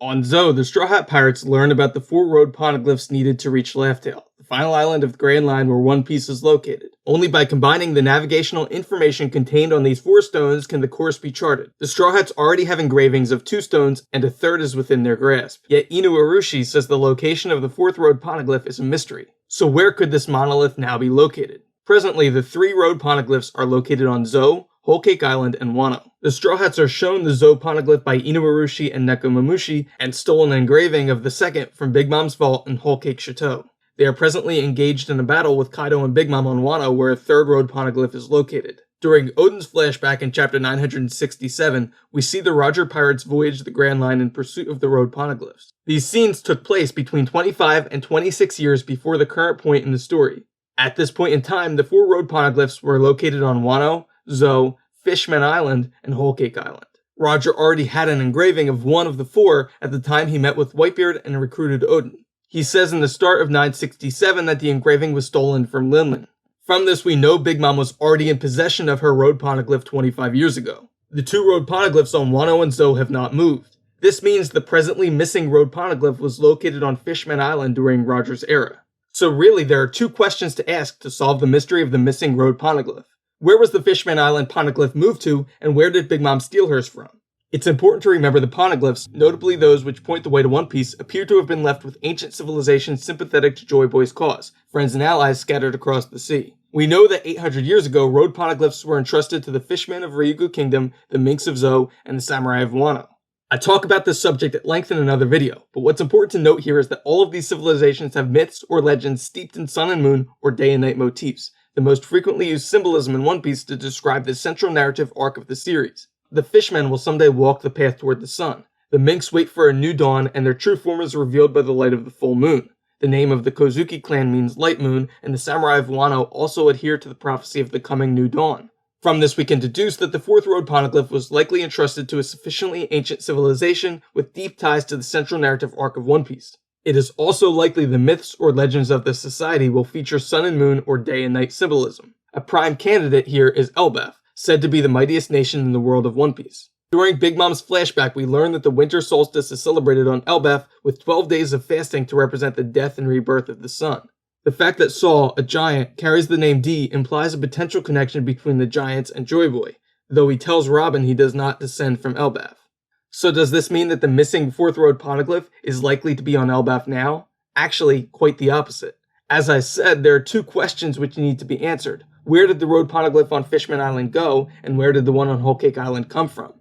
On Zou, the Straw Hat Pirates learn about the 4 road poneglyphs needed to reach Laugh-Tale, the final island of the Grand Line where One Piece is located. Only by combining the navigational information contained on these 4 stones can the course be charted. The Straw Hats already have engravings of 2 stones, and a third is within their grasp. Yet Inu says the location of the 4th road poneglyph is a mystery. So where could this monolith now be located? Presently, the 3 road poneglyphs are located on Zou, Whole Cake Island, and Wano. The Straw Hats are shown the Zou poneglyph by Inu and Nekomamushi, and stole an engraving of the 2nd from Big Mom's vault in Whole Cake Chateau. They are presently engaged in a battle with Kaido and Big Mom on Wano, where a 3rd road poneglyph is located. During Oden's flashback in chapter 967, we see the Roger Pirates voyage the Grand Line in pursuit of the road poneglyphs. These scenes took place between 25 and 26 years before the current point in the story. At this point in time, the 4 road poneglyphs were located on Wano, Zou, Fishman Island, and Whole Cake Island. Roger already had an engraving of one of the 4 at the time he met with Whitebeard and recruited Oden. He says in the start of 967 that the engraving was stolen from Linlin. From this, we know Big Mom was already in possession of her road poneglyph 25 years ago. The 2 road poneglyphs on Wano and Zou have not moved. This means the presently missing road poneglyph was located on Fishman Island during Roger's era. So really, there are 2 questions to ask to solve the mystery of the missing road poneglyph. Where was the Fishman Island poneglyph moved to, and where did Big Mom steal hers from? It's important to remember the poneglyphs, notably those which point the way to One Piece, appear to have been left with ancient civilizations sympathetic to Joy Boy's cause, friends and allies scattered across the sea. We know that 800 years ago, road poneglyphs were entrusted to the Fishmen of Ryugu Kingdom, the Minks of Zou, and the Samurai of Wano. I talk about this subject at length in another video, but what's important to note here is that all of these civilizations have myths or legends steeped in sun and moon or day and night motifs, the most frequently used symbolism in One Piece to describe the central narrative arc of the series. The Fishmen will someday walk the path toward the sun. The Minks wait for a new dawn, and their true form is revealed by the light of the full moon. The name of the Kozuki clan means light moon, and the Samurai of Wano also adhere to the prophecy of the coming new dawn. From this, we can deduce that the 4th road poneglyph was likely entrusted to a sufficiently ancient civilization with deep ties to the central narrative arc of One Piece. It is also likely the myths or legends of the society will feature sun and moon or day and night symbolism. A prime candidate here is Elbaf, said to be the mightiest nation in the world of One Piece. During Big Mom's flashback, we learn that the winter solstice is celebrated on Elbaf with 12 days of fasting to represent the death and rebirth of the sun. The fact that Saul, a giant, carries the name D implies a potential connection between the giants and Joy Boy, though he tells Robin he does not descend from Elbaf. So does this mean that the missing 4th road poneglyph is likely to be on Elbaf now? Actually, quite the opposite. As I said, there are 2 questions which need to be answered. Where did the road poneglyph on Fishman Island go, and where did the one on Whole Cake Island come from?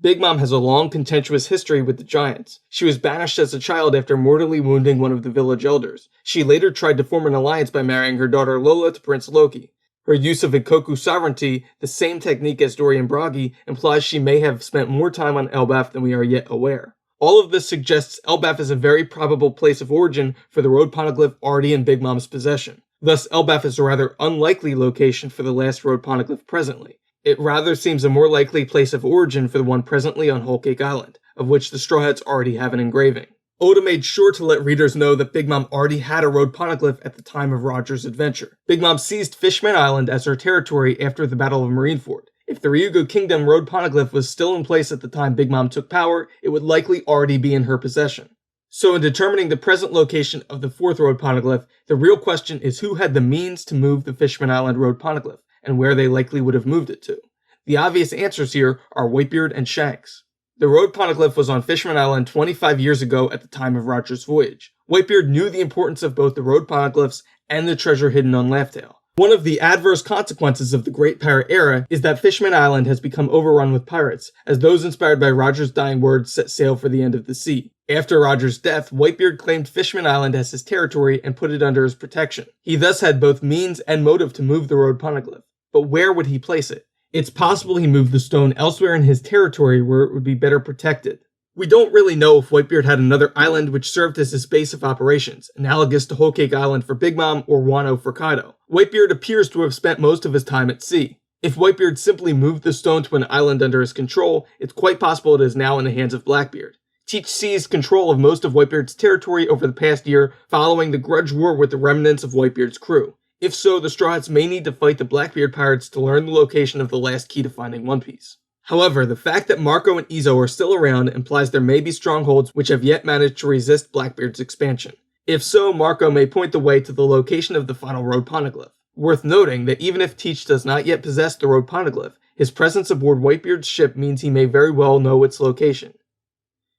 Big Mom has a long, contentious history with the Giants. She was banished as a child after mortally wounding one of the village elders. She later tried to form an alliance by marrying her daughter Lola to Prince Loki. Her use of Ikoku sovereignty, the same technique as Dorian Bragi, implies she may have spent more time on Elbaf than we are yet aware. All of this suggests Elbaf is a very probable place of origin for the road poneglyph already in Big Mom's possession. Thus, Elbaf is a rather unlikely location for the last road poneglyph presently. It rather seems a more likely place of origin for the one presently on Whole Cake Island, of which the Straw Hats already have an engraving. Oda made sure to let readers know that Big Mom already had a road poneglyph at the time of Roger's adventure. Big Mom seized Fishman Island as her territory after the Battle of Marineford. If the Ryugu Kingdom road poneglyph was still in place at the time Big Mom took power, it would likely already be in her possession. So in determining the present location of the 4th road poneglyph, the real question is who had the means to move the Fishman Island road poneglyph, and where they likely would have moved it to. The obvious answers here are Whitebeard and Shanks. The road poneglyph was on Fishman Island 25 years ago at the time of Roger's voyage. Whitebeard knew the importance of both the road poneglyphs and the treasure hidden on Laugh-Tale. One of the adverse consequences of the Great Pirate Era is that Fishman Island has become overrun with pirates, as those inspired by Roger's dying words set sail for the end of the sea. After Roger's death, Whitebeard claimed Fishman Island as his territory and put it under his protection. He thus had both means and motive to move the road poneglyph. But where would he place it? It's possible he moved the stone elsewhere in his territory where it would be better protected. We don't really know if Whitebeard had another island which served as his base of operations, analogous to Whole Cake Island for Big Mom or Wano for Kaido. Whitebeard appears to have spent most of his time at sea. If Whitebeard simply moved the stone to an island under his control, it's quite possible it is now in the hands of Blackbeard. Teach seized control of most of Whitebeard's territory over the past year following the grudge war with the remnants of Whitebeard's crew. If so, the Straw Hats may need to fight the Blackbeard pirates to learn the location of the last key to finding One Piece. However, the fact that Marco and Izo are still around implies there may be strongholds which have yet managed to resist Blackbeard's expansion. If so, Marco may point the way to the location of the final Road Poneglyph. Worth noting that even if Teach does not yet possess the Road Poneglyph, his presence aboard Whitebeard's ship means he may very well know its location.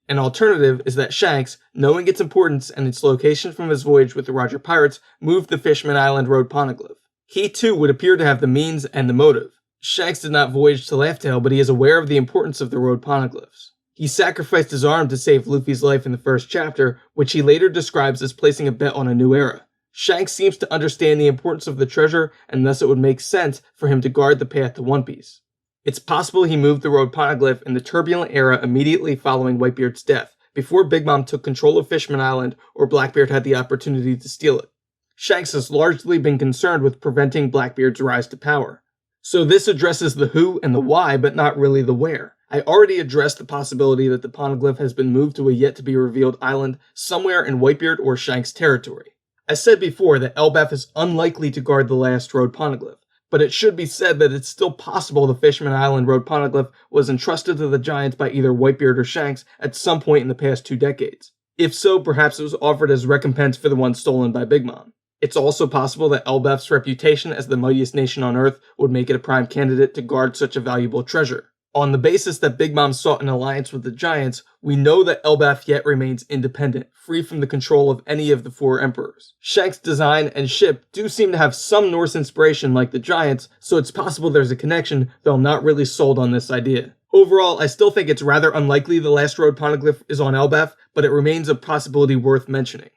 An alternative is that Shanks, knowing its importance and its location from his voyage with the Roger Pirates, moved the Fishman Island Road Poneglyph. He too would appear to have the means and the motive. Shanks did not voyage to Laugh-Tale, but he is aware of the importance of the Road Poneglyphs. He sacrificed his arm to save Luffy's life in the first chapter, which he later describes as placing a bet on a new era. Shanks seems to understand the importance of the treasure, and thus it would make sense for him to guard the path to One Piece. It's possible he moved the Road Poneglyph in the turbulent era immediately following Whitebeard's death, before Big Mom took control of Fishman Island or Blackbeard had the opportunity to steal it. Shanks has largely been concerned with preventing Blackbeard's rise to power. So this addresses the who and the why, but not really the where. I already addressed the possibility that the Poneglyph has been moved to a yet-to-be-revealed island somewhere in Whitebeard or Shanks' territory. I said before that Elbaf is unlikely to guard the last Road Poneglyph, but it should be said that it's still possible the Fishman Island Road Poneglyph was entrusted to the Giants by either Whitebeard or Shanks at some point in the past 2 decades. If so, perhaps it was offered as recompense for the one stolen by Big Mom. It's also possible that Elbaf's reputation as the mightiest nation on Earth would make it a prime candidate to guard such a valuable treasure. On the basis that Big Mom sought an alliance with the Giants, we know that Elbaf yet remains independent, free from the control of any of the 4 emperors. Shanks' design and ship do seem to have some Norse inspiration like the Giants, so it's possible there's a connection, though I'm not really sold on this idea. Overall, I still think it's rather unlikely the last Road Poneglyph is on Elbaf, but it remains a possibility worth mentioning.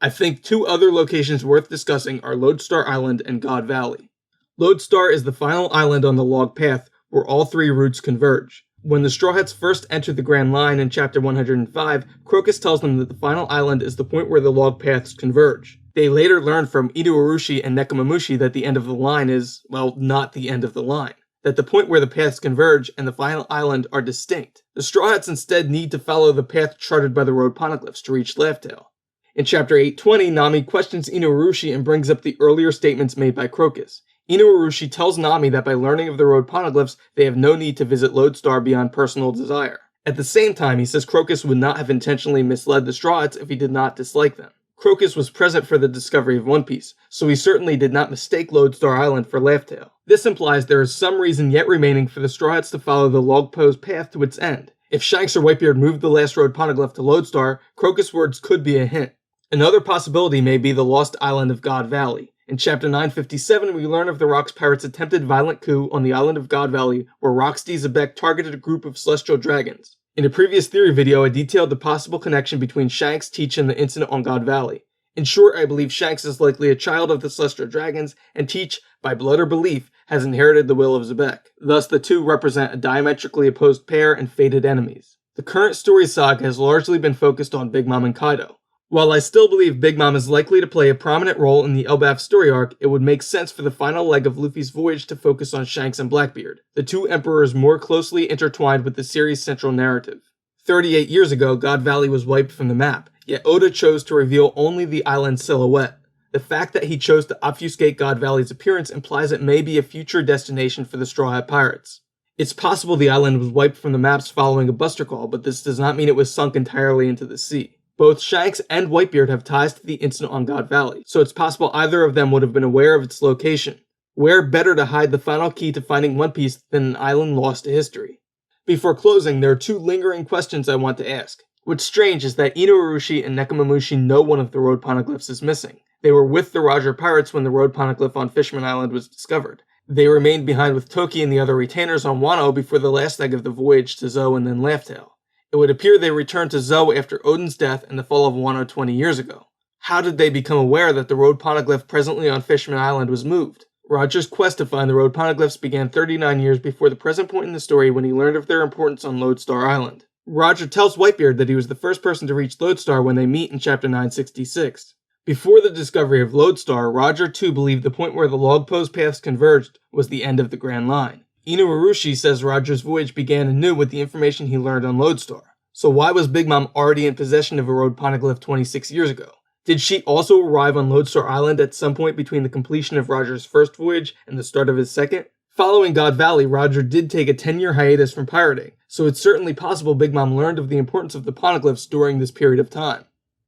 I think 2 other locations worth discussing are Lodestar Island and God Valley. Lodestar is the final island on the log path, where all 3 routes converge. When the Straw Hats first enter the Grand Line in Chapter 105, Crocus tells them that the final island is the point where the log paths converge. They later learn from Inuarashi and Nekomamushi that the end of the line is, well, not the end of the line. That the point where the paths converge and the final island are distinct. The Straw Hats instead need to follow the path charted by the Road Poneglyphs to reach Laugh-Tale. In Chapter 820, Nami questions Inuarashi and brings up the earlier statements made by Crocus. Inuarashi tells Nami that by learning of the Road Poneglyphs, they have no need to visit Lodestar beyond personal desire. At the same time, he says Crocus would not have intentionally misled the Straw Hats if he did not dislike them. Crocus was present for the discovery of One Piece, so he certainly did not mistake Lodestar Island for Laugh-Tale. This implies there is some reason yet remaining for the Straw Hats to follow the log-posed path to its end. If Shanks or Whitebeard moved the last Road Poneglyph to Lodestar, Crocus' words could be a hint. Another possibility may be the lost island of God Valley. In Chapter 957, we learn of the Rocks Pirates' attempted violent coup on the island of God Valley, where Rocks 𝙲𝚘𝚙𝚢𝚑 targeted a group of celestial dragons. In a previous theory video, I detailed the possible connection between Shanks, Teach, and the incident on God Valley. In short, I believe Shanks is likely a child of the celestial dragons, and Teach, by blood or belief, has inherited the will of 𝙲𝚘𝚙𝚢. Thus, the two represent a diametrically opposed pair and fated enemies. The current story saga has largely been focused on Big Mom and Kaido. While I still believe Big Mom is likely to play a prominent role in the Elbaf story arc, it would make sense for the final leg of Luffy's voyage to focus on Shanks and Blackbeard, the 2 emperors more closely intertwined with the series' central narrative. 38 years ago, God Valley was wiped from the map, yet Oda chose to reveal only the island's silhouette. The fact that he chose to obfuscate God Valley's appearance implies it may be a future destination for the Straw Hat Pirates. It's possible the island was wiped from the maps following a buster call, but this does not mean it was sunk entirely into the sea. Both Shanks and Whitebeard have ties to the incident on God Valley, so it's possible either of them would have been aware of its location. Where better to hide the final key to finding One Piece than an island lost to history? Before closing, there are 2 lingering questions I want to ask. What's strange is that Inuarashi and Nekomamushi know one of the Road Poneglyphs is missing. They were with the Roger Pirates when the Road Poneglyph on Fishman Island was discovered. They remained behind with Toki and the other retainers on Wano before the last leg of the voyage to Zou and then Laugh-Tale. It would appear they returned to Zou after Oden's death and the fall of Wano 20 years ago. How did they become aware that the Road Poneglyph presently on Fishman Island was moved? Roger's quest to find the Road Poneglyphs began 39 years before the present point in the story when he learned of their importance on Lodestar Island. Roger tells Whitebeard that he was the first person to reach Lodestar when they meet in Chapter 966. Before the discovery of Lodestar, Roger too believed the point where the log-posed paths converged was the end of the Grand Line. Inuarashi says Roger's voyage began anew with the information he learned on Lodestar. So why was Big Mom already in possession of a Road Poneglyph 26 years ago? Did she also arrive on Lodestar Island at some point between the completion of Roger's first voyage and the start of his second? Following God Valley, Roger did take a 10-year hiatus from pirating, so it's certainly possible Big Mom learned of the importance of the Poneglyphs during this period of time.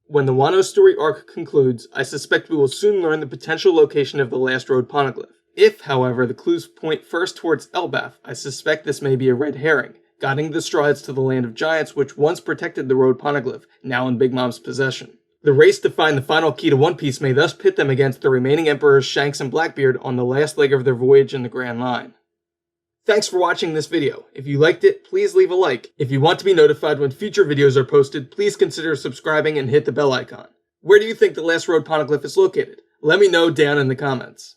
When the Wano story arc concludes, I suspect we will soon learn the potential location of the last Road Poneglyph. If, however, the clues point first towards Elbaf, I suspect this may be a red herring, guiding the Straw Hats to the land of giants which once protected the Road Poneglyph, now in Big Mom's possession. The race to find the final key to One Piece may thus pit them against the remaining Emperors Shanks and Blackbeard on the last leg of their voyage in the Grand Line. Thanks for watching this video. If you liked it, please leave a like. If you want to be notified when future videos are posted, please consider subscribing and hit the bell icon. Where do you think the last Road Poneglyph is located? Let me know down in the comments.